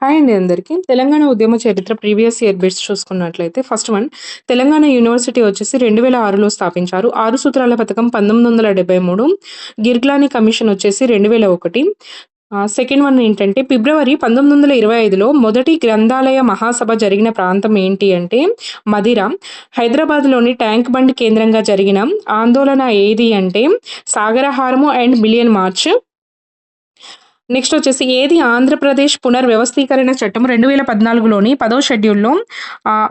Hi అండి అందరికీ. తెలంగాణ ఉద్యమ చరిత్ర ప్రీవియస్ ఇయర్ బిట్స్ చూసుకున్నట్లయితే ఫస్ట్ వన్ తెలంగాణ యూనివర్సిటీ వచ్చేసి 2006లో స్థాపించారు. 6 సూత్రాల పథకం 1973, గిర్గ్లానీ కమిషన్ వచ్చేసి 2001. సెకండ్ వన్ ఏంటంటే ఫిబ్రవరి 1925లో మొదటి గ్రంథాలయ మహాసభ జరిగిన ప్రాంతం ఏంటి అంటే మదిర. హైదరాబాద్‌లోని ట్యాంక్ బండ్ కేంద్రంగా జరిగిన ఆందోళన ఏది అంటే సాగరహారము అండ్ మిలియన్ మార్చ్. నెక్స్ట్ వచ్చేసి ఏది ఆంధ్రప్రదేశ్ పునర్‌వ్యవస్థీకరణ చట్టం 2014లోని 10వ షెడ్యూల్‌లో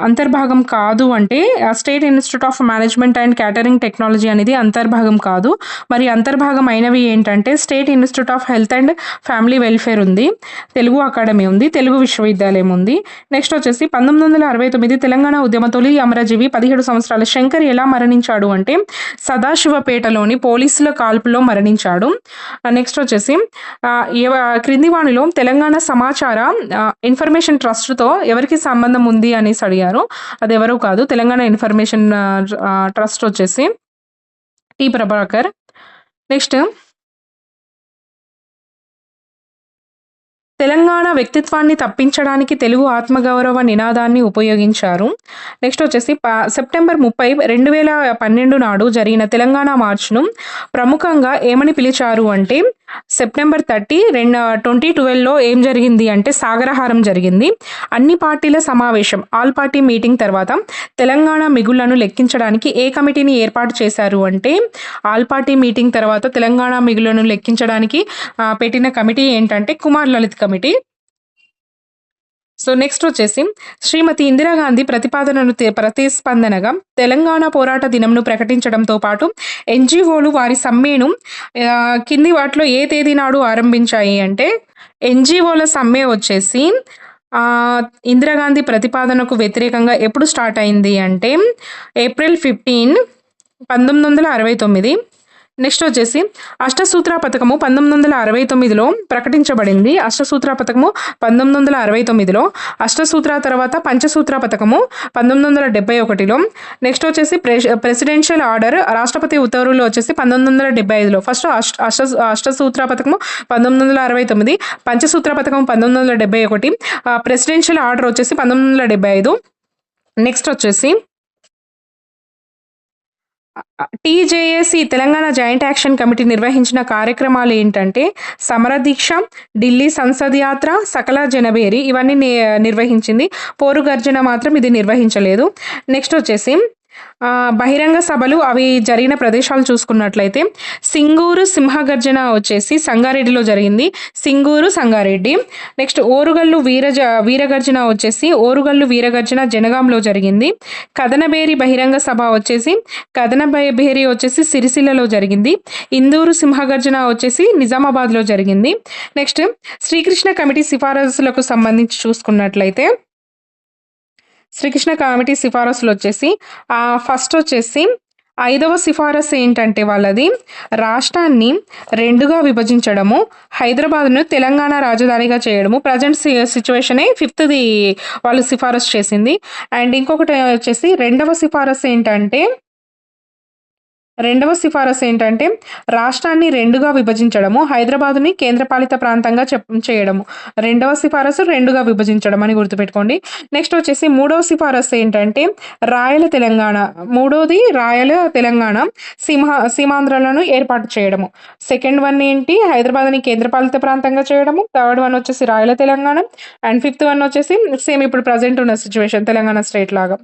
అంతర్భాగం కాదు అంటే state institute of management and catering technology అనేది అంతర్భాగం కాదు. మరి అంతర్భాగం అయినవి ఏంటంటే state institute of health and family welfare ఉంది. తెలుగు అకాడమీ ఉంది. తెలుగు విశ్వవిద్యాలయం ఉంది. నెక్స్ట్ వచ్చేసి 1969 తెలంగాణ ఉద్యమ తొలి అమరజీవి 17 సంవత్సరాల శంకర్ ఎలా మరణించాడు అంటే సదాశివపేటలోని పోలీసుల కాల్పులో మరణించాడు. నెక్స్ట్ వచ్చేసి క్రింది వానిలో తెలంగాణ సమాచార ఇన్ఫర్మేషన్ ట్రస్ట్‌తో ఎవరికి సంబంధం ఉంది అనేసి అడిగారు. అదెవరో కాదు. తెలంగాణ ఇన్ఫర్మేషన్ ట్రస్ట్ వచ్చేసి టి. ప్రభాకర్. నెక్స్ట్ తెలంగాణ వ్యక్తిత్వాన్ని తప్పించడానికి తెలుగు ఆత్మగౌరవ నినాదాన్ని ఉపయోగించారు. నెక్స్ట్ వచ్చేసి సెప్టెంబర్ 30, 2012 నాడు జరిగిన తెలంగాణ మార్చ్‌ను ప్రముఖంగా ఏమని పిలిచారు అంటే సెప్టెంబర్ 30, 2012లో ఏం జరిగింది అంటే సాగరహారం జరిగింది. అన్ని పార్టీల సమావేశం ఆల్ పార్టీ మీటింగ్ తర్వాత తెలంగాణ మిగుళ్లను లెక్కించడానికి ఏ కమిటీని ఏర్పాటు చేశారు అంటే ఆల్ పార్టీ మీటింగ్ తర్వాత తెలంగాణ మిగుళ్లను లెక్కించడానికి పెట్టిన కమిటీ ఏంటంటే Kumar Lalit committee. So next వచ్చేసి శ్రీమతి ఇందిరాగాంధీ ప్రతిపాదనను ప్రతిస్పందనగా తెలంగాణ పోరాట దినంను ప్రకటించడంతో పాటు ఎన్‌జీఓలు వారి సమ్మెను కింది వాటిలో ఏ తేదీ నాడు ఆరంభించాయి అంటే ఎన్‌జీఓల సమ్మె వచ్చేసి ఇందిరాగాంధీ ప్రతిపాదనకు వ్యతిరేకంగా ఎప్పుడు స్టార్ట్ అయింది అంటే ఏప్రిల్ 15, 1969. నెక్స్ట్ వచ్చేసి అష్టసూత్ర పథకము 1969లో ప్రకటించబడింది. అష్టసూత్ర పథకము 1969లో, అష్టసూత్ర తర్వాత పంచసూత్ర పథకము 1971లో. నెక్స్ట్ వచ్చేసి ప్రెసిడెన్షియల్ ఆర్డర్ రాష్ట్రపతి ఉత్తర్వులు వచ్చేసి 1975లో. ఫస్ట్ అష్టసూత్ర పథకము 1969, పంచసూత్ర పథకం 1971, ప్రెసిడెన్షియల్ ఆర్డర్ వచ్చేసి 1975. నెక్స్ట్ వచ్చేసి TJAC Telangana joint action committee నిర్వహించిన కార్యక్రమాలు ఏంటంటే సమరదీక్ష, ఢిల్లీ సంసద్ యాత్ర, సకల జనభేరి ఇవన్నీ నిర్వహించింది. పోరు గర్జన మాత్రం ఇది నిర్వహించలేదు. నెక్స్ట్ వచ్చేసి బహిరంగ సభలు అవి జరిగిన ప్రదేశాలు చూసుకున్నట్లయితే సింగూరు సింహగర్జన వచ్చేసి సంగారెడ్డిలో జరిగింది. సింగూరు సంగారెడ్డి. నెక్స్ట్ ఓరుగల్లు వీరగర్జన వచ్చేసి ఓరుగల్లు వీరగర్జన జనగాంలో జరిగింది. కదనబేరి బహిరంగ సభ వచ్చేసి కదనబేరి వచ్చేసి సిరిసిల్లలో జరిగింది. ఇందూరు సింహగర్జన వచ్చేసి నిజామాబాద్లో జరిగింది. నెక్స్ట్ శ్రీకృష్ణ కమిటీ సిఫారసులకు సంబంధించి చూసుకున్నట్లయితే శ్రీకృష్ణ కమిటీ సిఫారసులు వచ్చేసి ఫస్ట్ వచ్చేసి 5వ సిఫారసు ఏంటంటే వాళ్ళది రాష్ట్రాన్ని 2గా విభజించడము, హైదరాబాద్‌ను తెలంగాణ రాజధానిగా చేయడము. ప్రజెంట్ సిచ్యువేషనే 5థ్‌ది వాళ్ళు సిఫారసు చేసింది. అండ్ ఇంకొకటి వచ్చేసి రెండవ సిఫారసు ఏంటంటే రాష్ట్రాన్ని 2గా విభజించడము, హైదరాబాద్‌ని కేంద్రపాలిత ప్రాంతంగా చేయడము. రెండవ సిఫారసు 2గా విభజించడం అని గుర్తుపెట్టుకోండి. నెక్స్ట్ వచ్చేసి మూడవ సిఫారసు ఏంటంటే రాయల తెలంగాణ. మూడోది రాయల తెలంగాణ సీమాంధ్రాలను ఏర్పాటు చేయడము. సెకండ్ వన్ ఏంటి హైదరాబాద్‌ని కేంద్రపాలిత ప్రాంతంగా చేయడము. థర్డ్ వన్ వచ్చేసి రాయల తెలంగాణ. అండ్ ఫిఫ్త్ వన్ వచ్చేసి సేమ్ ఇప్పుడు ప్రజెంట్ ఉన్న సిచ్యువేషన్ తెలంగాణ స్టేట్ లాగా.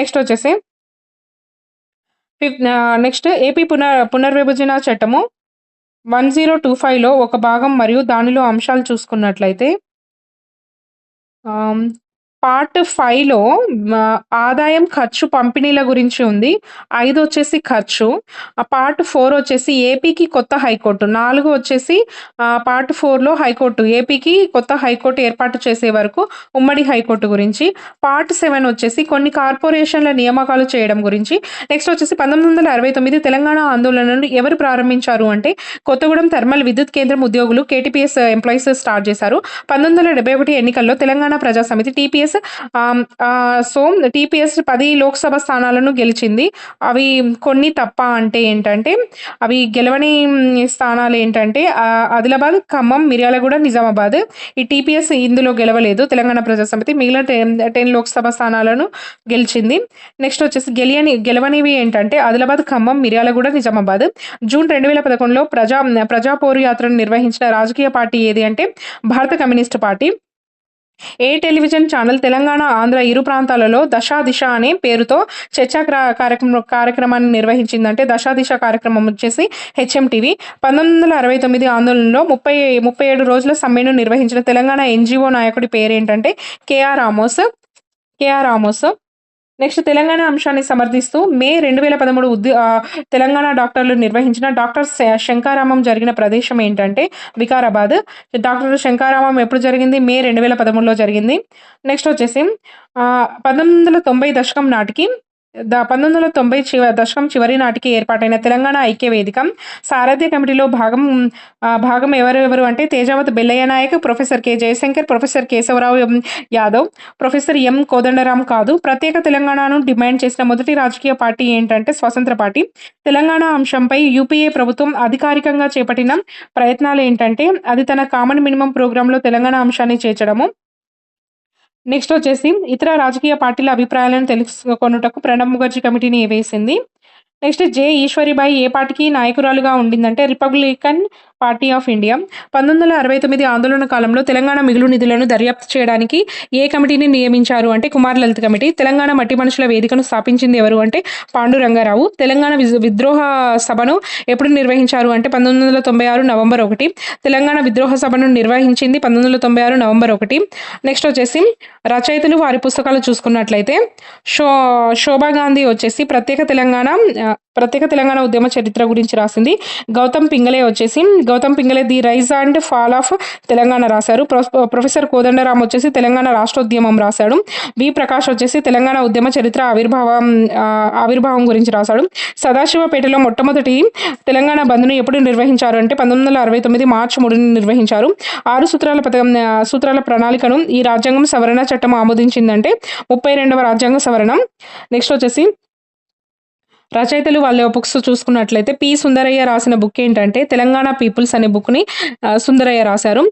నెక్స్ట్ వచ్చేసి నెక్స్ట్ ఏపీ పునర్విభజన చట్టము 1025లో ఒక భాగం మరియు దానిలో అంశాలు చూసుకున్నట్లయితే పార్ట్ 5లో ఆదాయం, ఖర్చు, పంపిణీల గురించి ఉంది. 5 వచ్చేసి ఖర్చు. పార్ట్ 4 వచ్చేసి ఏపీకి కొత్త హైకోర్టు. 4 వచ్చేసి పార్ట్ 4లో హైకోర్టు ఏపీకి కొత్త హైకోర్టు ఏర్పాటు చేసే వరకు ఉమ్మడి హైకోర్టు గురించి. పార్ట్ 7 వచ్చేసి కొన్ని కార్పొరేషన్ల నియామకాలు చేయడం గురించి. నెక్స్ట్ వచ్చేసి 1969 తెలంగాణ ఆందోళనను ఎవరు ప్రారంభించారు అంటే కొత్తగూడెం థర్మల్ విద్యుత్ కేంద్రం ఉద్యోగులు కేటీపీఎస్ ఎంప్లాయీస్ స్టార్ట్ చేశారు. 1971 ఎన్నికల్లో తెలంగాణ ప్రజా సమితి TPS TPS so, TPS 10 Lok Sabha స్థానాలను గెలిచింది. అవి కొన్ని తప్ప అంటే ఏంటంటే, అవి గెలవని స్థానాలేంటంటే ఆదిలాబాద్, ఖమ్మం, మిర్యాలగూడ, నిజామాబాద్. ఈ టీపీఎస్ ఇందులో గెలవలేదు. తెలంగాణ ప్రజా సమితి మిగిలిన 10 లోక్‌సభ స్థానాలను గెలిచింది. నెక్స్ట్ వచ్చేసి గెలవనివి ఏంటంటే ఆదిలాబాద్, ఖమ్మం, మిర్యాలగూడ, నిజామాబాద్. జూన్ 2011లో ప్రజా పోరు యాత్రను నిర్వహించిన రాజకీయ పార్టీ ఏది అంటే భారత కమ్యూనిస్ట్ పార్టీ. ఏ టెలివిజన్ ఛానల్ తెలంగాణ, ఆంధ్ర ఇరు ప్రాంతాలలో దశ, దిశ అనే పేరుతో చర్చా కార్యక్రమాన్ని నిర్వహించిందంటే దశ, దిశ కార్యక్రమం వచ్చేసి హెచ్ఎంటీవీ. 1969 ఆందోళనలో 37 రోజుల సమ్మెను నిర్వహించిన తెలంగాణ ఎన్‌జీఓ నాయకుడి పేరేంటంటే కేఆర్ ఆమోస్. నెక్స్ట్ తెలంగాణ అంశాన్ని సమర్థిస్తూ మే 2013 తెలంగాణ డాక్టర్లు నిర్వహించిన డాక్టర్ శంఖారామం జరిగిన ప్రదేశం ఏంటంటే వికారాబాద్. డాక్టర్ శంఖారామం ఎప్పుడు జరిగింది? మే 2013లో జరిగింది. నెక్స్ట్ వచ్చేసి 1990 దశకం నాటికి 1990 దశకం చివరి నాటికి ఏర్పాటైన తెలంగాణ ఐక్య వేదిక సారథ్య కమిటీలో భాగం ఎవరెవరు అంటే Tejavath Bellaiah Nayak, professor K Jayashankar, professor Keshava Rao Yadav, professor M Kodandaram కాదు. ప్రత్యేక తెలంగాణను డిమాండ్ చేసిన మొదటి రాజకీయ పార్టీ ఏంటంటే స్వతంత్ర పార్టీ. తెలంగాణ అంశంపై యూపీఏ ప్రభుత్వం అధికారికంగా చేపట్టిన ప్రయత్నాలు ఏంటంటే అది తన కామన్ మినిమం ప్రోగ్రాంలో తెలంగాణ అంశాన్ని చేర్చడము. నెక్స్ట్ వచ్చేసి ఇతర రాజకీయ పార్టీల అభిప్రాయాలను తెలుసుకొనుటకు ప్రణబ్ ముఖర్జీ కమిటీని వేసింది. నెక్స్ట్ ఈశ్వరీబాయి ఏ పార్టీకి నాయకురాలుగా ఉండిందంటే రిపబ్లికన్ పార్టీ ఆఫ్ ఇండియా. 1969 ఆందోళన కాలంలో తెలంగాణ మిగులు నిధులను దర్యాప్తు చేయడానికి ఏ కమిటీని నియమించారు అంటే కుమార్ లలిత్ కమిటీ. తెలంగాణ మట్టి మనుషుల వేదికను స్థాపించింది ఎవరు అంటే పాండురంగారావు. తెలంగాణ విద్రోహ సభను ఎప్పుడు నిర్వహించారు అంటే 1996 నవంబర్ 1. తెలంగాణ విద్రోహ సభను నిర్వహించింది 1996 నవంబర్ 1. నెక్స్ట్ వచ్చేసి రచయితలు వారి పుస్తకాలు చూసుకున్నట్లయితే శోభా గాంధీ వచ్చేసి ప్రత్యేక తెలంగాణ ఉద్యమ చరిత్ర గురించి రాసింది. Gautam Pingle the rise and fall of Telangana రాశారు. ప్రొఫెసర్ కోదండరాం వచ్చేసి తెలంగాణ రాష్ట్రోద్యమం రాశాడు. వి ప్రకాష్ వచ్చేసి తెలంగాణ ఉద్యమ చరిత్ర ఆవిర్భావం గురించి రాశాడు. సదాశివపేటలో మొట్టమొదటి తెలంగాణ బంద్ను ఎప్పుడు నిర్వహించారు అంటే 1969 మార్చి 3 నిర్వహించారు. 6 సూత్రాల ప్రణాళికను ఈ రాజ్యాంగం సవరణ చట్టం ఆమోదించిందంటే 32వ రాజ్యాంగ సవరణ. నెక్స్ట్ వచ్చేసి రచయితలు వాళ్ళ బుక్స్ చూసుకున్నట్లయితే పి సుందరయ్య రాసిన బుక్ ఏంటంటే తెలంగాణ పీపుల్స్ అనే బుక్ని సుందరయ్య రాశారు.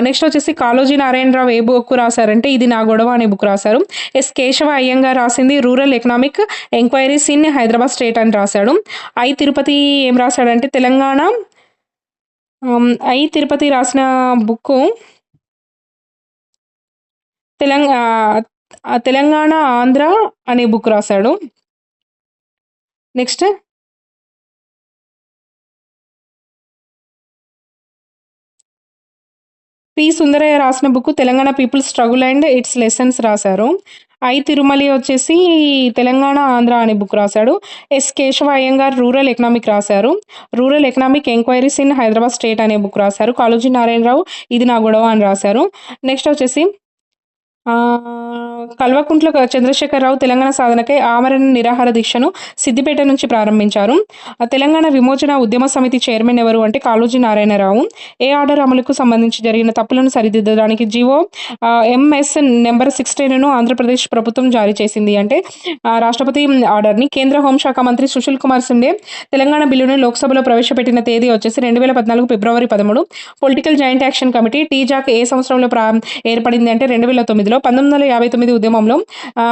నెక్స్ట్ వచ్చేసి కాళోజీ నారాయణరావు ఏ బుక్ రాశారంటే ఇది నా గొడవ అనే బుక్ రాశారు. ఎస్ కేశవ అయ్యంగార్ రాసింది rural economic enquiries in Hyderabad state అని రాశాడు. తిరుపతి ఏం రాశాడంటే తిరుపతి రాసిన బుక్ తెలంగాణ ఆంధ్ర అనే బుక్ రాశాడు. నెక్స్ట్ పి సుందరయ్య రాసిన book Telangana people's struggle and its lessons రాశారు. తిరుమలి వచ్చేసి తెలంగాణ ఆంధ్ర అనే బుక్ రాశాడు. S Keshava Iyengar rural economic రాశారు. Rural economic enquiries in Hyderabad state అనే బుక్ రాశారు. కాళోజీ నారాయణరావు ఇది నా గొడవ అని రాశారు. నెక్స్ట్ వచ్చేసి కల్వకుంట్ల చంద్రశేఖరరావు తెలంగాణ సాధనకై ఆమరణ నిరాహార దీక్షను సిద్దిపేట నుంచి ప్రారంభించారు. తెలంగాణ విమోచన ఉద్యమ సమితి చైర్మన్ ఎవరు అంటే కాళోజీ నారాయణరావు. ఏ ఆర్డర్ అమలుకు సంబంధించి జరిగిన తప్పులను సరిదిద్దడానికి జీవో ఎంఎస్ నెంబర్ 16ను ఆంధ్రప్రదేశ్ ప్రభుత్వం జారీ చేసింది అంటే రాష్ట్రపతి ఆర్డర్ని. కేంద్ర హోంశాఖ మంత్రి సుశీల్ కుమార్ సిండే తెలంగాణ బిల్లును లోక్సభలో ప్రవేశపెట్టిన తేదీ వచ్చేసి 2014 ఫిబ్రవరి 13. Political joint action committee TJAC ఏ సంవత్సరంలో ఏర్పడింది అంటే 2009లో. 1959 ఉద్యమంలో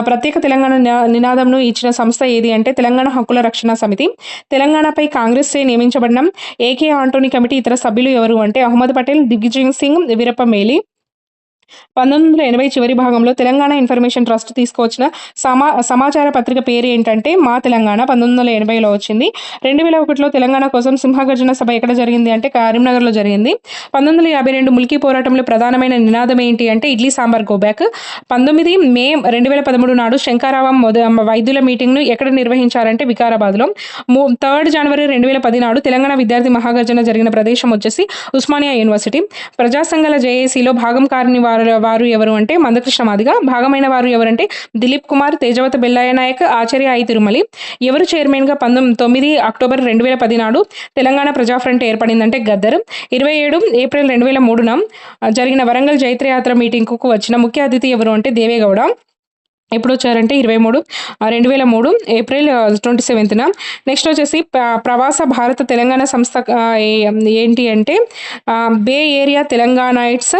ప్రత్యేక తెలంగాణ నినాదంను ఇచ్చిన సంస్థ ఏది అంటే తెలంగాణ హక్కుల రక్షణ సమితి. తెలంగాణపై కాంగ్రెస్ నియమించబడిన ఏకే ఆంటోనీ కమిటీ ఇతర సభ్యులు ఎవరు అంటే అహ్మద్ పటేల్, దిగ్విజయ్ సింగ్, వీరప్ప మేలి. 1980 చివరి భాగంలో తెలంగాణ ఇన్ఫర్మేషన్ ట్రస్ట్ తీసుకువచ్చిన సమాచార పత్రిక పేరు ఏంటంటే మా తెలంగాణ. 1980లో వచ్చింది. 2001లో తెలంగాణ కోసం సింహగర్జన సభ ఎక్కడ జరిగింది అంటే కరీంనగర్లో జరిగింది. 1952 ముల్కీ పోరాటంలో ప్రధానమైన నినాదం ఏంటి అంటే ఇడ్లీ సాంబార్ గో బ్యాక్. 19 మే 2013 నాడు శంఖారావం వైద్యుల మీటింగ్ను ఎక్కడ నిర్వహించారంటే వికారాబాద్లో. 3 జనవరి 2010 నాడు తెలంగాణ విద్యార్థి మహాగర్జన జరిగిన ప్రదేశం వచ్చేసి ఉస్మానియా యూనివర్సిటీ. ప్రజా సంఘాల జేఏసీలో భాగం కాని వారు ఎవరు అంటే మందకృష్ణ మాదిగ. భాగమైన వారు ఎవరంటే దిలీప్ కుమార్, తేజవతి బెల్లయ్య నాయక్, ఆచార్య ఐ తిరుమలి. ఎవరు చైర్మన్‌గా 9 అక్టోబర్ 2010 నాడు తెలంగాణ ప్రజా ఫ్రంట్ ఏర్పడిందంటే గద్దర్. 27 ఏప్రిల్ 2003న జరిగిన వరంగల్ జైత్రయాత్ర మీటింగ్‌కు వచ్చిన ముఖ్య అతిథి ఎవరు అంటే దేవేగౌడ. ఎప్పుడొచ్చారంటే 2003 ఏప్రిల్ 27న. నెక్స్ట్ వచ్చేసి ప్రవాస భారత తెలంగాణ సంస్థ ఏంటి అంటే bay area Telanganites,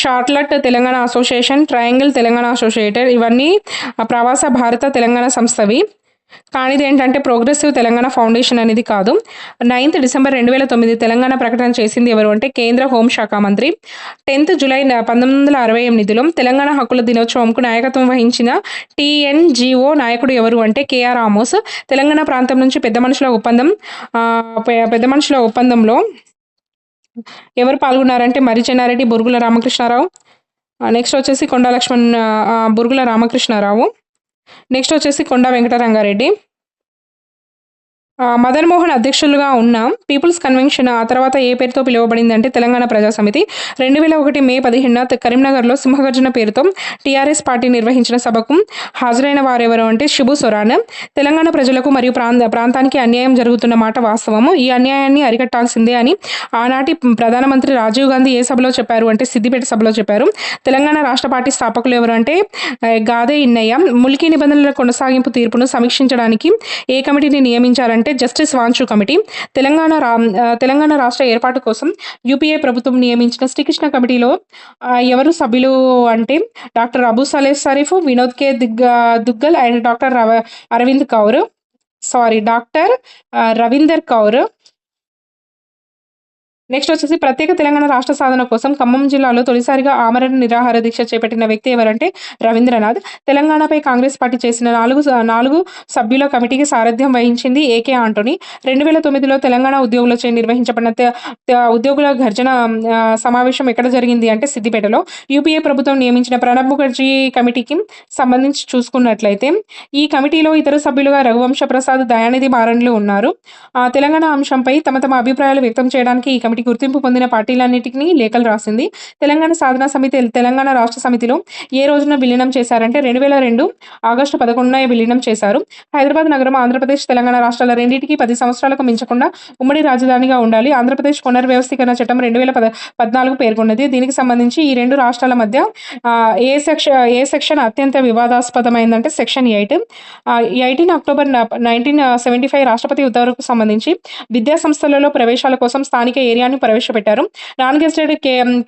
Charlotte Telangana association, triangle Telangana associated ఇవన్నీ ప్రవాస భారత తెలంగాణ సంస్థవి. కానీ ఇదేంటంటే ప్రోగ్రెసివ్ తెలంగాణ ఫౌండేషన్ అనేది కాదు. 9th డిసెంబర్ 2009 తెలంగాణ ప్రకటన చేసింది ఎవరు అంటే కేంద్ర హోంశాఖ మంత్రి. 10th జూలై 1968లో తెలంగాణ హక్కుల దినోత్సవంకు నాయకత్వం వహించిన టీఎన్జీఓ నాయకుడు ఎవరు అంటే కేఆర్ ఆమోస్. తెలంగాణ ప్రాంతం నుంచి పెద్ద మనుషుల ఒప్పందంలో ఎవరు పాల్గొన్నారంటే మరి చెన్నారెడ్డి, బురుగుల రామకృష్ణారావు. నెక్స్ట్ వచ్చేసి బురుగుల రామకృష్ణారావు. నెక్స్ట్ వచ్చేసి కొండ వెంకటరంగారెడ్డి. మదన్ మోహన్ అధ్యక్షులుగా ఉన్న పీపుల్స్ కన్వెన్షన్ ఆ తర్వాత ఏ పేరుతో పిలువబడిందంటే తెలంగాణ ప్రజా సమితి. 2001 మే 15న కరీంనగర్లో సింహగర్జన పేరుతో టీఆర్ఎస్ పార్టీ నిర్వహించిన సభకు హాజరైన వారెవరు అంటే షిబు సొరాన్. తెలంగాణ ప్రజలకు మరియు ప్రాంతానికి అన్యాయం జరుగుతున్న మాట వాస్తవము. ఈ అన్యాయాన్ని అరికట్టాల్సిందే అని ఆనాటి ప్రధానమంత్రి రాజీవ్ గాంధీ ఏ సభలో చెప్పారు అంటే సిద్దిపేట సభలో చెప్పారు. తెలంగాణ రాష్ట్ర పార్టీ స్థాపకులు ఎవరు అంటే గాదే ఇన్నయ్య. ములికి నిబంధనల కొనసాగింపు తీర్పును సమీక్షించడానికి ఏ కమిటీని నియమించారంటే జస్టిస్ వాంచు కమిటీ. తెలంగాణ రాష్ట్ర ఏర్పాటు కోసం యూపీఏ ప్రభుత్వం నియమించిన శ్రీకృష్ణ కమిటీలో ఎవరు సభ్యులు అంటే doctor Abu Saleh Sharif, Vinod K Duggal and doctor Ravinder Kaur. Next వచ్చేసి ప్రత్యేక తెలంగాణ రాష్ట్ర సాధన కోసం ఖమ్మం జిల్లాలో తొలిసారిగా ఆమరణ నిరాహార దీక్ష చేపట్టిన వ్యక్తి ఎవరంటే రవీంద్రనాథ్. తెలంగాణపై కాంగ్రెస్ పార్టీ చేసిన 4 సభ్యుల కమిటీకి సారథ్యం వహించింది ఏకే ఆంటోనీ. 2009లో తెలంగాణ ఉద్యోగులచే నిర్వహించబడిన ఉద్యోగుల గర్జన సమావేశం ఎక్కడ జరిగింది అంటే సిద్దిపేటలో. యూపీఏ ప్రభుత్వం నియమించిన ప్రణబ్ ముఖర్జీ కమిటీకి సంబంధించి చూసుకున్నట్లయితే ఈ కమిటీలో ఇతర సభ్యులుగా రఘువంశ ప్రసాద్, దయానిధి మారన్లు ఉన్నారు. తెలంగాణ అంశంపై తమ అభిప్రాయాలు వ్యక్తం చేయడానికి ఈ కమిటీ గుర్తింపు పొందిన పార్టీలన్నిటికీ లేఖలు రాసింది. తెలంగాణ సాధనా సమితి తెలంగాణ రాష్ట్ర సమితిలో ఏ రోజున విలీనం చేశారంటే 2002 ఆగస్టు 11న విలీనం చేశారు. హైదరాబాద్ నగరం ఆంధ్రప్రదేశ్, తెలంగాణ రాష్ట్రాల రెండింటికి 10 సంవత్సరాలకు మించకుండా ఉమ్మడి రాజధానిగా ఉండాలి. ఆంధ్రప్రదేశ్ పునర్వ్యవస్థీకరణ చట్టం 2014 పేర్కొన్నది. దీనికి సంబంధించి ఈ రెండు రాష్ట్రాల మధ్య ఏ సెక్షన్ అత్యంత వివాదాస్పదమైందంటే సెక్షన్ 8. 18 అక్టోబర్ 1975 రాష్ట్రపతి ఉత్తర్వులకు సంబంధించి విద్యా సంస్థలలో ప్రవేశాల కోసం స్థానిక ఏరియాను ప్రవేశపెట్టారు. నాన్ గెజిటెడ్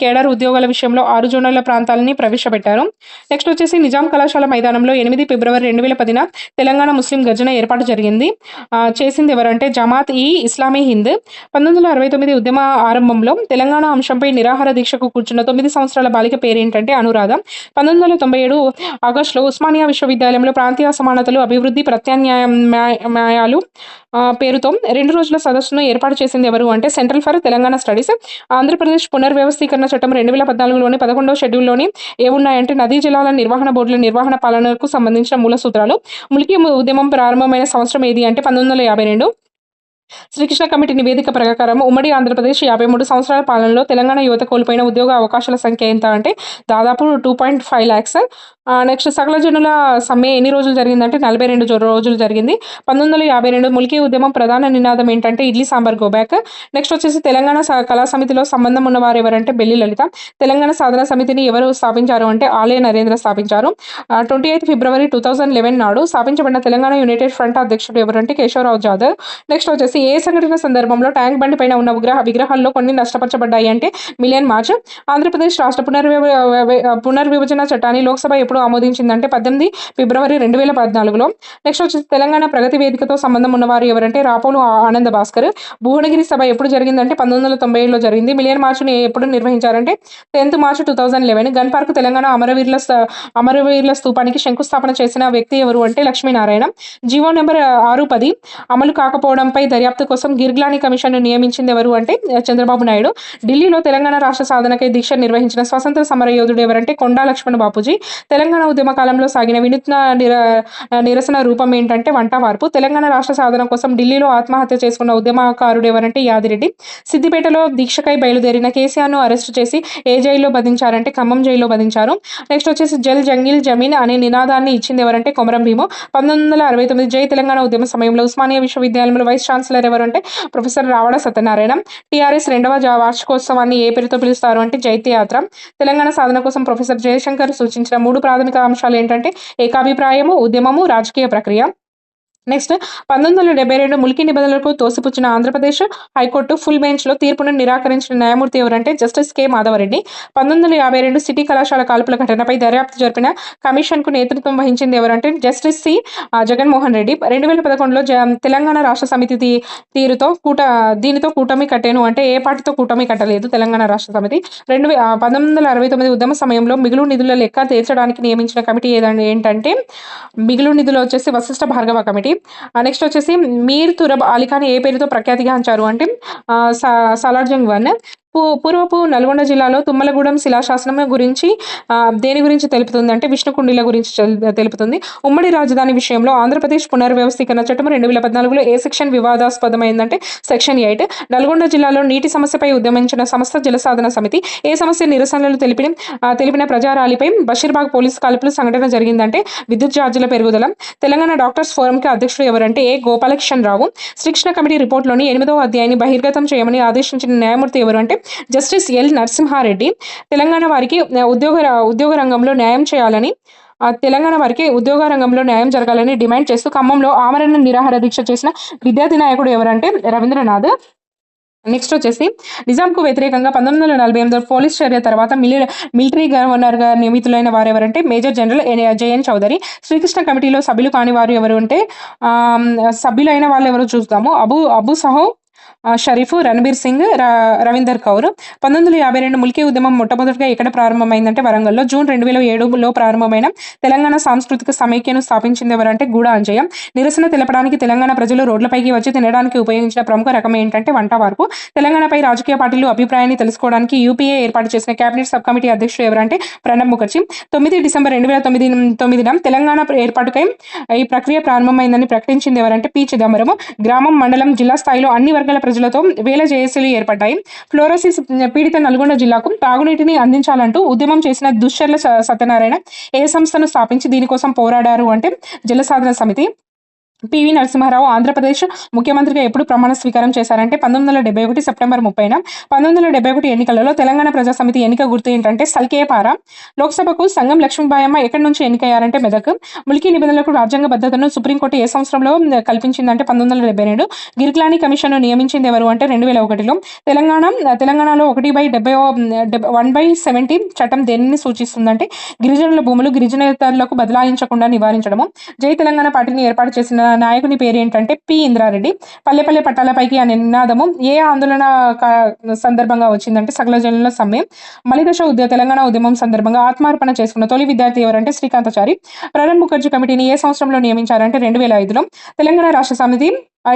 కేడర్ ఉద్యోగాల విషయంలో 6 జోనల్ ప్రాంతాలని ప్రవేశపెట్టారు. నెక్స్ట్ వచ్చేసి నిజాం కళాశాల మైదానంలో 8 ఫిబ్రవరి 2010న తెలంగాణ ముస్లిం గర్జన ఏర్పాటు జరిగింది. చేసింది ఎవరంటే జమాత్ ఈ ఇస్లామీ హింద్. 1969 ఉద్యమ ఆరంభంలో తెలంగాణ అంశంపై నిరాహార దీక్షకు కూర్చున్న 9 సంవత్సరాల బాలిక పేరేంటంటే అనురాధ. 1997 ఆగస్టులో ఉస్మానియా విశ్వవిద్యాలయంలో ప్రాంతీయ అసమానతలు, అభివృద్ధి, ప్రత్యామ్నాయాలు పేరుతో 2 రోజుల సదస్సును ఏర్పాటు చేసింది ఎవరు అంటే central for Telangana studies. Andhra Pradesh పునర్వ్యవస్థీకరణ చట్టం 2014లోని 11వ షెడ్యూల్లోని ఏమున్నాయంటే నదీ జలాల నిర్వహణ బోర్డుల నిర్వహణ పాలనకు సంబంధించిన మూల సూత్రాలు. ములికి ఉద్యమం ప్రారంభమైన సంవత్సరం ఏది అంటే 1952. శ్రీకృష్ణ కమిటీ నివేదిక ప్రకారం ఉమ్మడి ఆంధ్రప్రదేశ్ 53 సంవత్సరాల పాలనలో తెలంగాణ యువత కోల్పోయిన ఉద్యోగ అవకాశాల సంఖ్య ఎంత అంటే దాదాపు 2.5 lakhs. నెక్స్ట్ సకల జనుల సమ్మె ఎన్ని రోజులు జరిగిందంటే 42 రోజులు జరిగింది. 1952 ములికి ఉద్యమం ప్రధాన నినాదం ఏంటంటే idli sambar go back. Next వచ్చేసి తెలంగాణ కళా సమితిలో సంబంధం ఉన్నవారు ఎవరంటే బెల్లి లలిత. తెలంగాణ సాధన సమితిని ఎవరు స్థాపించారు అంటే ఆలయ నరేంద్ర స్థాపించారు. 28 ఫిబ్రవరి 2011 నాడు స్థాపించబడిన తెలంగాణ యునైటెడ్ ఫ్రంట్ అధ్యక్షుడు ఎవరంటే కేశవరావు జాదవ్. నెక్స్ట్ వచ్చేసి ఏ సంఘటన సందర్భంలో ట్యాంక్ బండి పైన ఉన్న విగ్రహాల్లో కొన్ని నష్టపరచబడ్డాయి అంటే మిలియన్ మార్చ్. ఆంధ్రప్రదేశ్ రాష్ట్ర పునర్విభజన చట్టాన్ని లోక్సభ ఎప్పుడు ఆమోదించిందంటే 18 ఫిబ్రవరి 2014లో. నెక్స్ట్ వచ్చేసి తెలంగాణ ప్రగతి వేదికతో సంబంధం ఉన్నవారు ఎవరంటే రాపోలు ఆనంద భాస్కర్. భువనగిరి సభ ఎప్పుడు జరిగిందంటే 1997లో జరిగింది. మిలియన్ మార్చ్ని ఎప్పుడు నిర్వహించారంటే 10th March 2011. Gun park Telangana అమరవీరుల స్తూపానికి శంకుస్థాపన చేసిన వ్యక్తి ఎవరు అంటే లక్ష్మీనారాయణ. జీవో నెంబర్ 610 అమలు కాకపోవడంపై దర్యాప్తు కోసం గిర్గ్లాని కమిషన్ నియమించింది ఎవరు అంటే చంద్రబాబు నాయుడు. ఢిల్లీలో తెలంగాణ రాష్ట్ర సాధనకై దీక్ష నిర్వహించిన స్వతంత్ర సమరయోధుడు ఎవరంటే కొండా లక్ష్మణ్ బాపూజీ. తెలంగాణ ఉద్యమ కాలంలో సాగిన వినూత్న నిరసన రూపం ఏంటంటే వంట వార్పు. తెలంగాణ రాష్ట్ర సాధన కోసం ఢిల్లీలో ఆత్మహత్య చేసుకున్న ఉద్యమకారుడు ఎవరంటే యాదిరెడ్డి. సిద్దిపేటలో దీక్షకై బయలుదేరిన కేసీఆర్‌ను అరెస్టు చేసి ఏ జైల్లో బంధించారంటే ఖమ్మం జైల్లో బంధించారు. నెక్స్ట్ వచ్చేసి జల్ జంగిల్ జమీన్ అనే నినాదాన్ని ఇచ్చింది ఎవరంటే కొమరం భీము. 1969 జై తెలంగాణ ఉద్యమ సమయంలో ఉస్మానియా విశ్వవిద్యాలయంలో వైస్ ఛాన్సలర్ ఎవరంటే ప్రొఫెసర్ రావడ సత్యనారాయణ. టీఆర్ఎస్ 2వ వార్షికోత్సవాన్ని ఏ పేరుతో పిలుస్తారు అంటే జైత్యయాత్ర. తెలంగాణ సాధన కోసం ప్రొఫెసర్ జయశంకర్ సూచించిన 3 ప్రాథమిక అంశాలు ఏంటంటే ఏకాభిప్రాయము, ఉద్యమము, రాజకీయ ప్రక్రియ. నెక్స్ట్ 1972 ముల్కీ నిబంధనలకు తోసిపుచ్చిన ఆంధ్రప్రదేశ్ హైకోర్టు ఫుల్ బెంచ్‌లో తీర్పును నిరాకరించిన న్యాయమూర్తి ఎవరంటే జస్టిస్ కె. మాధవరెడ్డి. 1952 సిటీ కళాశాల కాల్పుల ఘటనపై దర్యాప్తు జరిపిన కమిషన్‌కు నేతృత్వం వహించింది ఎవరంటే జస్టిస్ సి. జగన్మోహన్ రెడ్డి. 2011లో తెలంగాణ రాష్ట్ర సమితి దీనితో కూటమి కట్టాను అంటే ఏ పార్టీతో కూటమి కట్టలేదు తెలంగాణ రాష్ట్ర సమితి. 1969 ఉద్యమ సమయంలో మిగులు నిధుల లెక్క తేల్చడానికి నియమించిన కమిటీ ఏంటంటే మిగులు నిధులు వచ్చేసి వశిష్ఠ భార్గవ కమిటీ. నెక్స్ట్ వచ్చేసి మీర్ తురబ్ అలీఖాన్ ఏ పేరుతో ప్రఖ్యాతిగాంచారు అంటే సాలార్జంగ్ వన్. పూర్వపు నల్గొండ జిల్లాలో తుమ్మలగూడెం శిలాశాసనం గురించి దేని గురించి తెలుపుతుంది అంటే విష్ణుకుండిల గురించి తెలుపుతుంది. ఉమ్మడి రాజధాని విషయంలో ఆంధ్రప్రదేశ్ పునర్వ్యవస్థీకరణ చట్టం 2014లో ఏ సెక్షన్ వివాదాస్పదమైందంటే సెక్షన్ 8. నల్గొండ జిల్లాలో నీటి సమస్యపై ఉద్యమించిన సంస్థ జలసాధన సమితి. ఏ సమస్య నిరసనలు తెలిపిన ప్రజా ర్యాలీపై బషీర్బాగ్ పోలీసు కాల్పుల సంఘటన జరిగిందంటే విద్యుత్ ఛార్జీల పెరుగుదల. తెలంగాణ డాక్టర్స్ ఫోరంకి అధ్యక్షుడు ఎవరంటే ఏ. గోపాలకృష్ణ రావు. శ్రీకృష్ణ కమిటీ రిపోర్ట్లోని 8వ అధ్యాయాన్ని బహిర్గతం చేయమని ఆదేశించిన న్యాయమూర్తి ఎవరు అంటే జస్టిస్ ఎల్. నరసింహారెడ్డి. తెలంగాణ వారికి ఉద్యోగ రంగంలో న్యాయం చేయాలని తెలంగాణ వారికి ఉద్యోగ రంగంలో న్యాయం జరగాలని డిమాండ్ చేస్తూ ఖమ్మంలో ఆమరణ నిరాహార దీక్ష చేసిన విద్యార్థి నాయకుడు ఎవరంటే రవీంద్రనాథ్. నెక్స్ట్ వచ్చేసి నిజాంకు వ్యతిరేకంగా 1948 పోలీస్ చర్య తర్వాత మిలిటరీ గవర్నర్గా నియమితులైన వారు ఎవరంటే major general JN Chowdary. Srikrishna కమిటీలో సభ్యులు కాని వారు ఎవరు అంటే సభ్యులైన వాళ్ళు ఎవరు చూస్తాము. అబు సహో షరీఫ్, రణబీర్ సింగ్, రవీందర్ కౌర్. 1952 ముల్కీ ఉద్యమం మొట్టమొదటిగా ఎక్కడ ప్రారంభమైందంటే వరంగల్లో. జూన్ 2007లో ప్రారంభమైన తెలంగాణ సాంస్కృతిక సమైక్యను స్థాపించింది ఎవరంటే గూడ అంజయ్య. నిరసన తెలపడానికి తెలంగాణ ప్రజలు రోడ్లపైకి వచ్చి తినడానికి ఉపయోగించిన ప్రముఖ రకం ఏంటంటే వంట వార్పు. తెలంగాణపై రాజకీయ పార్టీలు అభిప్రాయాన్ని తెలుసుకోవడానికి యూపీఏ ఏర్పాటు చేసిన కేబినెట్ సబ్ కమిటీ అధ్యక్షుడు ఎవరంటే ప్రణబ్ ముఖర్జీ. 9 డిసెంబర్ 2009 తెలంగాణ ఏర్పాటుకై ఈ ప్రక్రియ ప్రారంభమైందని ప్రకటించింది ఎవరంటే పి. చిదంబరం. గ్రామం, మండలం, జిల్లా స్థాయిలో అన్ని వర్గాల ప్రజలతో వేల జేఏసీలు ఏర్పడ్డాయి. ఫ్లోరోసిస్ పీడిత నల్గొండ జిల్లాకు తాగునీటిని అందించాలంటూ ఉద్యమం చేసిన దుశ్చర్ల సత్యనారాయణ ఏ సంస్థను స్థాపించి దీనికోసం పోరాడారు అంటే జలసాధన సమితి. పివి నరసింహారావు ఆంధ్రప్రదేశ్ ముఖ్యమంత్రిగా ఎప్పుడు ప్రమాణ స్వీకారం చేశారంటే 1971 సెప్టెంబర్ 30న. 1971 ఎన్నికలలో తెలంగాణ ప్రజా సమితి ఎన్నిక గుర్తు ఏంటంటే సల్కేపార. లోక్సభకు సంగం లక్ష్మీబాయమ్మ ఎక్కడి నుంచి ఎన్నికయ్యారంటే మెదక్. ముల్కీ నిబంధనలకు రాజ్యాంగ భద్రతను సుప్రీంకోర్టు ఏ సంవత్సరంలో కల్పించిందంటే 1972. గిర్గ్లానీ కమిషన్ నియమించింది ఎవరు అంటే 2001లో. తెలంగాణలో 1/70 చట్టం దేనిని సూచిస్తుందంటే గిరిజనుల భూములు గిరిజనేతరులకు బదలాయించకుండా నివారించడము. జై తెలంగాణ పార్టీని ఏర్పాటు చేసిన నాయకుని పేరు ఏంటంటే పి. ఇంద్రారెడ్డి. పల్లె పట్టాలపైకి అనే నినాదము ఏ ఆందోళన సందర్భంగా వచ్చిందంటే సకల జనుల సమ్మె. మలిదశ తెలంగాణ ఉద్యమం సందర్భంగా ఆత్మార్పణ చేసుకున్న తొలి విద్యార్థి ఎవరంటే శ్రీకాంతాచారి. ప్రణబ్ ముఖర్జీ కమిటీని ఏ సంవత్సరంలో నియమించారంటే 2005లో. తెలంగాణ రాష్ట్ర సమితి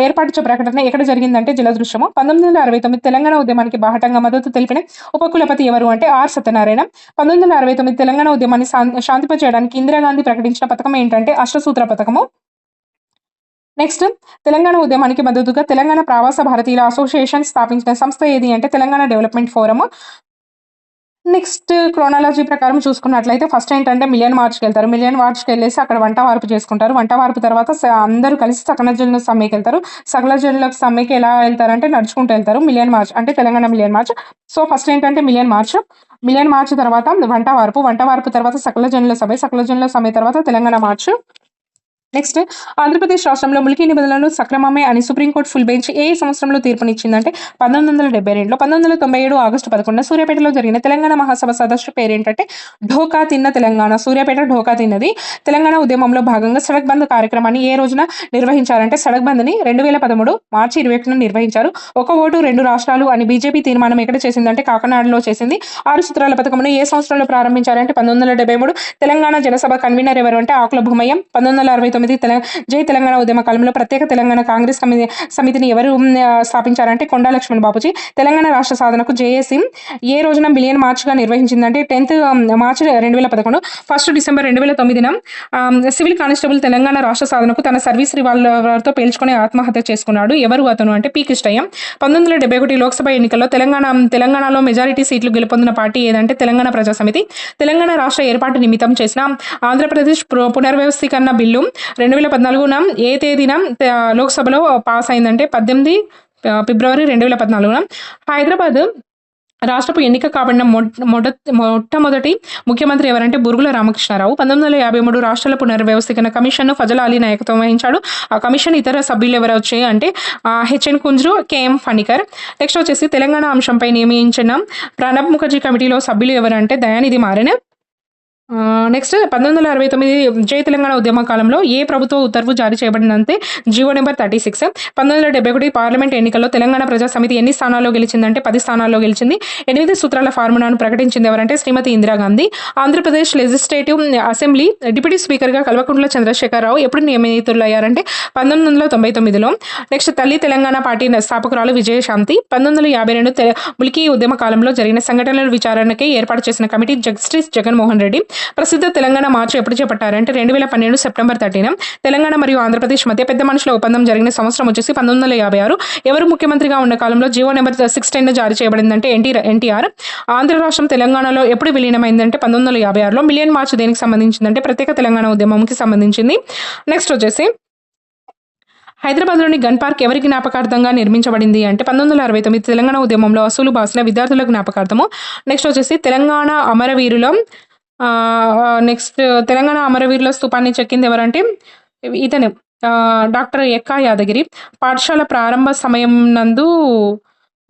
ఏర్పాటు ప్రకటన ఎక్కడ జరిగిందంటే జలదృశ్యము. 1969 తెలంగాణ ఉద్యమానికి బాహటంగా మద్దతు తెలిపిన ఉపకులపతి ఎవరు అంటే ఆర్. సత్యనారాయణ. 1969 తెలంగాణ ఉద్యమాన్ని శాంతింపచేయడానికి ఇందిరాగాంధీ ప్రకటించిన పథకం ఏంటంటే అష్టసూత్ర పథకము. నెక్స్ట్ తెలంగాణ ఉద్యమానికి మద్దతుగా తెలంగాణ ప్రవాస భారతీయుల అసోసియేషన్ స్థాపించిన సంస్థ ఏది అంటే Telangana development forum. Next chronology ప్రకారం చూసుకున్నట్లయితే ఫస్ట్ ఏంటంటే మిలియన్ మార్చ్కి వెళ్తారు. మిలియన్ మార్చ్కి వెళ్ళేసి అక్కడ వంట వార్పు చేసుకుంటారు. వంట వార్పు తర్వాత అందరూ కలిసి సకల జనుల సమ్మెకి వెళ్తారు. సకల జనుల సమ్మెకి ఎలా వెళ్తారంటే నడుచుకుంటూ వెళ్తారు. మిలియన్ మార్చ్ అంటే Telangana million March. So first ఏంటంటే మిలియన్ మార్చ్ తర్వాత వంట వార్పు తర్వాత సకల జనుల సమ్మె తర్వాత తెలంగాణ మార్చ్. నెక్స్ట్ ఆంధ్రప్రదేశ్ రాష్ట్రంలో ముల్కీ నిబంధనలు సక్రమమే అని సుప్రీంకోర్టు ఫుల్ బెంచ్ ఏ సంవత్సరంలో తీర్పునిచ్చిందంటే 1972లో. 1997 ఆగస్టు 11న సూర్యాపేటలో జరిగిన తెలంగాణ మహాసభ సదస్సు పేరేంటంటే ఢోకా తిన్న తెలంగాణ. సూర్యాపేట ఢోకా తిన్నది. తెలంగాణ ఉద్యమంలో భాగంగా సడక్ బంద్ కార్యక్రమాన్ని ఏ రోజున నిర్వహించారంటే సడక్ బంద్ని 2013 మార్చి 21న నిర్వహించారు. ఒక ఓటు 2 రాష్ట్రాలు అని బీజేపీ తీర్మానం ఎక్కడ చేసిందంటే కాకినాడలో చేసింది. 6 సూత్రాల పథకమును ఏ సంవత్సరంలో ప్రారంభించారంటే 1973. తెలంగాణ జనసభ కన్వీనర్ ఎవరు అంటే ఆకుల భూమయ్య. 1969 సమితి జై తెలంగాణ ఉద్యమ కాలంలో ప్రత్యేక తెలంగాణ కాంగ్రెస్ సమితిని ఎవరు స్థాపించారంటే కొండా లక్ష్మణ్ బాపూజీ. తెలంగాణ రాష్ట్ర సాధనకు జేఏసీ ఏ రోజున మిలియన్ మార్చ్గా నిర్వహించిందంటే 10th మార్చ్ 2011. 1st డిసెంబర్ 2009న సివిల్ కానిస్టేబుల్ తెలంగాణ రాష్ట్ర సాధనకు తన సర్వీస్ రివాల్వర్తో పేల్చుకొని ఆత్మహత్య చేసుకున్నాడు. ఎవరు అతను అంటే పి కృష్ణయ్య. 1971 లోక్సభ ఎన్నికల్లో తెలంగాణలో మెజారిటీ సీట్లు గెలుపొందిన పార్టీ ఏదంటే తెలంగాణ ప్రజా సమితి. తెలంగాణ రాష్ట్ర ఏర్పాటు నిమిత్తం చేసిన ఆంధ్రప్రదేశ్ పునర్వ్యవస్థీకరణ బిల్లు 2014న ఏ తేదీన లోక్సభలో పాస్ అయిందంటే 18 ఫిబ్రవరి 2014న. హైదరాబాద్ రాష్ట్రపు ఎన్నిక కాబడిన మొట్టమొదటి ముఖ్యమంత్రి ఎవరంటే బురుగుల రామకృష్ణారావు. 1953 రాష్ట్రాల పునర్వ్యవస్థీకరణ కమిషన్ను ఫజల్ అలీ నాయకత్వం వహించాడు. ఆ కమిషన్ ఇతర సభ్యులు ఎవరు వచ్చాయి అంటే HN Kunzru, KM Panikkar. Next వచ్చేసి తెలంగాణ అంశంపై నియమించిన ప్రణబ్ ముఖర్జీ కమిటీలో సభ్యులు ఎవరంటే దయానిధి మారెన్. నెక్స్ట్ 1969 జై తెలంగాణ ఉద్యమ కాలంలో ఏ ప్రభుత్వ ఉత్తర్వు జారీ చేయబడిందంటే జీవో నెంబర్ 36. 1971 పార్లమెంట్ ఎన్నికల్లో తెలంగాణ ప్రజా సమితి ఎన్ని స్థానాల్లో గెలిచిందంటే 10 స్థానాల్లో గెలిచింది. 8 సూత్రాల ఫార్ములాను ప్రకటించింది ఎవరంటే Shrimati Indira Gandhi. Andhra Pradesh legislative assembly deputy స్పీకర్గా కల్వకుంట్ల చంద్రశేఖరరావు ఎప్పుడు నియమితులయ్యారంటే 1999లో. నెక్స్ట్ తల్లి తెలంగాణ పార్టీ స్థాపకురాలు విజయశాంతి. 1952 ములికీ ఉద్యమ కాలంలో జరిగిన సంఘటనల విచారణకి ఏర్పాటు చేసిన కమిటీ జస్టిస్ జగన్మోహన్ రెడ్డి. ప్రసిద్ధ తెలంగాణ మార్చ్ ఎప్పుడు చేపట్టారంటే 2012 సెప్టెంబర్ 30న. తెలంగాణ మరియు ఆంధ్రప్రదేశ్ మధ్య పెద్ద మనుషుల ఒప్పందం జరిగిన సంవత్సరం వచ్చేసి 1956. ఎవరు ముఖ్యమంత్రిగా ఉన్న కాలంలో జీవో నెంబర్ 610 జారీ చేయబడిందంటే ఎన్టీఆర్. ఆంధ్ర రాష్ట్రం తెలంగాణలో ఎప్పుడు విలీనమైందంటే 1956లో. మిలియన్ మార్చ్ దేనికి సంబంధించిందంటే ప్రత్యేక తెలంగాణ ఉద్యమంకి సంబంధించింది. నెక్స్ట్ వచ్చేసి హైదరాబాద్లోని గన్ పార్క్ ఎవరి జ్ఞాపకార్థంగా నిర్మించబడింది అంటే 1969 తెలంగాణ ఉద్యమంలో అసూలు బాసిన విద్యార్థుల జ్ఞాపకార్థము. నెక్స్ట్ వచ్చేసి తెలంగాణ అమరవీరుల స్తూపాన్ని చెక్కింది ఎవరంటే ఇతను డాక్టర్ ఎక్కా యాదగిరి. పాఠశాల ప్రారంభ సమయం నందు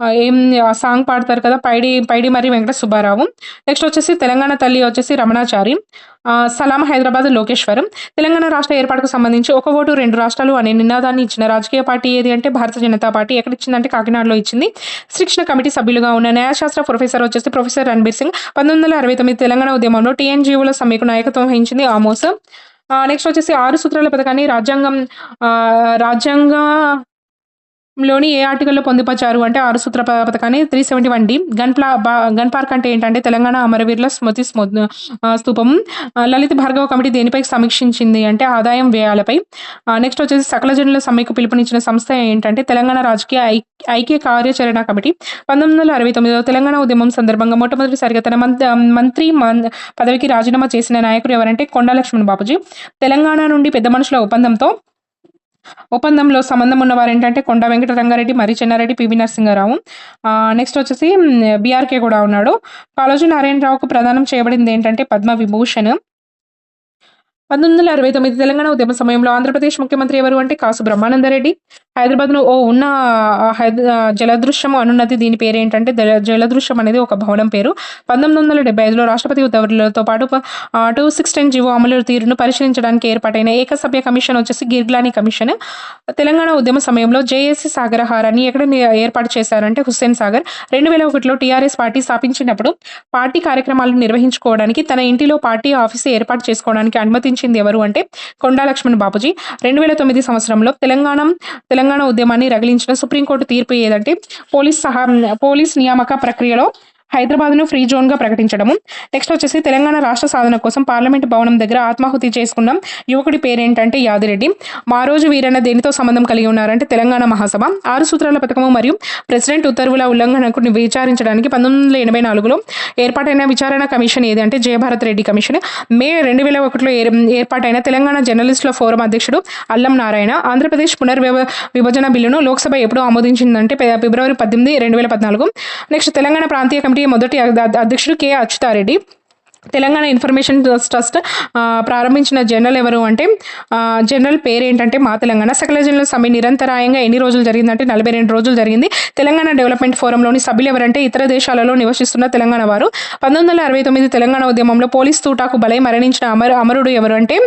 ఆ సాంగ్ పాడతారు కదా పైడి మరి వెంకట సుబ్బారావు. నెక్స్ట్ వచ్చేసి తెలంగాణ తల్లి వచ్చేసి రమణాచారి. సలాం హైదరాబాద్ లోకేశ్వరం. తెలంగాణ రాష్ట్ర ఏర్పాటుకు సంబంధించి ఒక ఓటు 2 రాష్ట్రాలు అనే నినాదాన్ని ఇచ్చిన రాజకీయ పార్టీ ఏది అంటే భారతీయ జనతా పార్టీ. ఎక్కడ ఇచ్చిందంటే కాకినాడలో ఇచ్చింది. శిక్షణ కమిటీ సభ్యులుగా ఉన్న న్యాయశాస్త్ర ప్రొఫెసర్ వచ్చేసి ప్రొఫెసర్ రణబీర్ సింగ్. 1969 తెలంగాణ ఉద్యమంలో టీఎన్జీఓల సమ్మెకు నాయకత్వం వహించింది ఆమోస్. నెక్స్ట్ వచ్చేసి 6 సూత్రాల పథకాన్ని రాజ్యాంగంలోని ఏ ఆర్టికల్లో పొందుపరిచారు అంటే 6 సూత్ర పథకాన్ని 371D. గన్ పార్క్ అంటే ఏంటంటే తెలంగాణ అమరవీరుల స్మృతి స్తూపం. లలిత భార్గవ కమిటీ దేనిపై సమీక్షించింది అంటే ఆదాయం వ్యయాలపై. నెక్స్ట్ వచ్చేసి సకల జనుల సమ్మెకు పిలుపునిచ్చిన సంస్థ ఏంటంటే తెలంగాణ రాజకీయ ఐక్య కార్యాచరణ కమిటీ. 1969లో తెలంగాణ ఉద్యమం సందర్భంగా మొట్టమొదటిసారిగా తన మంత్రి పదవికి రాజీనామా చేసిన నాయకుడు ఎవరంటే కొండా లక్ష్మణ్ బాపూజీ. తెలంగాణ నుండి పెద్ద మనుషుల ఒప్పందంలో సంబంధం ఉన్నవారు ఏంటంటే కొండా వెంకట రంగారెడ్డి, మరి చెన్నారెడ్డి, పివి నరసింహారావు. నెక్స్ట్ వచ్చేసి బీఆర్కే కూడా ఉన్నాడు. కాళోజీ నారాయణరావుకు ప్రదానం చేయబడింది ఏంటంటే పద్మ విభూషణ్. 1969 తెలంగాణ ఉద్యమ సమయంలో ఆంధ్రప్రదేశ్ ముఖ్యమంత్రి ఎవరు అంటే కాసు బ్రహ్మానందరెడ్డి. హైదరాబాద్లో ఉన్న జలదృశ్యం అనున్నది దీని పేరు ఏంటంటే జలదృశ్యం అనేది ఒక భవనం పేరు. 1975లో రాష్ట్రపతి ఉత్తర్వులతో పాటు 2610 జీవో అమలు తీరును పరిశీలించడానికి ఏర్పాటైన ఏకసభ్య కమిషన్ వచ్చేసి గిర్గ్లానీ కమిషన్. తెలంగాణ ఉద్యమ సమయంలో జేఏసీ సాగరహారాన్ని ఎక్కడ ఏర్పాటు చేశారంటే హుస్సేన్ సాగర్. 2001లో టీఆర్ఎస్ పార్టీ స్థాపించినప్పుడు పార్టీ కార్యక్రమాలను నిర్వహించుకోవడానికి తన ఇంటిలో పార్టీ ఆఫీసు ఏర్పాటు చేసుకోవడానికి అనుమతించింది ఎవరు అంటే కొండా లక్ష్మణ్ బాపూజీ. 2009 సంవత్సరంలో తెలంగాణ ఉద్యమాన్ని రగిలించిన సుప్రీంకోర్టు తీర్పు ఏదంటే పోలీస్ నియామక ప్రక్రియలో హైదరాబాద్ను ఫ్రీ జోన్గా ప్రకటించడము. నెక్స్ట్ వచ్చేసి తెలంగాణ రాష్ట్ర సాధన కోసం పార్లమెంట్ భవనం దగ్గర ఆత్మాహుతి చేసుకున్న యువకుడి పేరేంటంటే యాదిరెడ్డి. మా రోజు వీరన్న దేనితో సంబంధం కలిగి ఉన్నారంటే తెలంగాణ మహాసభ. 6 సూత్రాల పథకము మరియు ప్రెసిడెంట్ ఉత్తర్వుల ఉల్లంఘనకు విచారించడానికి 1984లో ఏర్పాటైన విచారణ కమిషన్ ఏది అంటే జయభారత్ రెడ్డి కమిషన్. మే 2001లో ఏర్పాటైన తెలంగాణ జర్నలిస్టుల ఫోరం అధ్యక్షుడు అల్లం నారాయణ. ఆంధ్రప్రదేశ్ విభజన బిల్లును లోక్సభ ఎప్పుడు ఆమోదించిందంటే ఫిబ్రవరి 18, 2014. నెక్స్ట్ తెలంగాణ ప్రాంతీయ కమిటీ మొదటి అధ్యక్షుడు K Achyuta Reddy. Telangana information trust ప్రారంభించిన జనరల్ ఎవరు అంటే జనరల్ పేరు ఏంటంటే మా తెలంగాణ. సకల జనుల సమ్మె నిరంతరాయంగా ఎన్ని రోజులు జరిగిందంటే 42 రోజులు జరిగింది. తెలంగాణ డెవలప్మెంట్ ఫోరంలోని సభ్యులు ఎవరంటే ఇతర దేశాలలో నివసిస్తున్న తెలంగాణ వారు. 1969 తెలంగాణ ఉద్యమంలో పోలీస్ తూటాకు బలై మరణించిన అమరుడు ఎవరు అంటే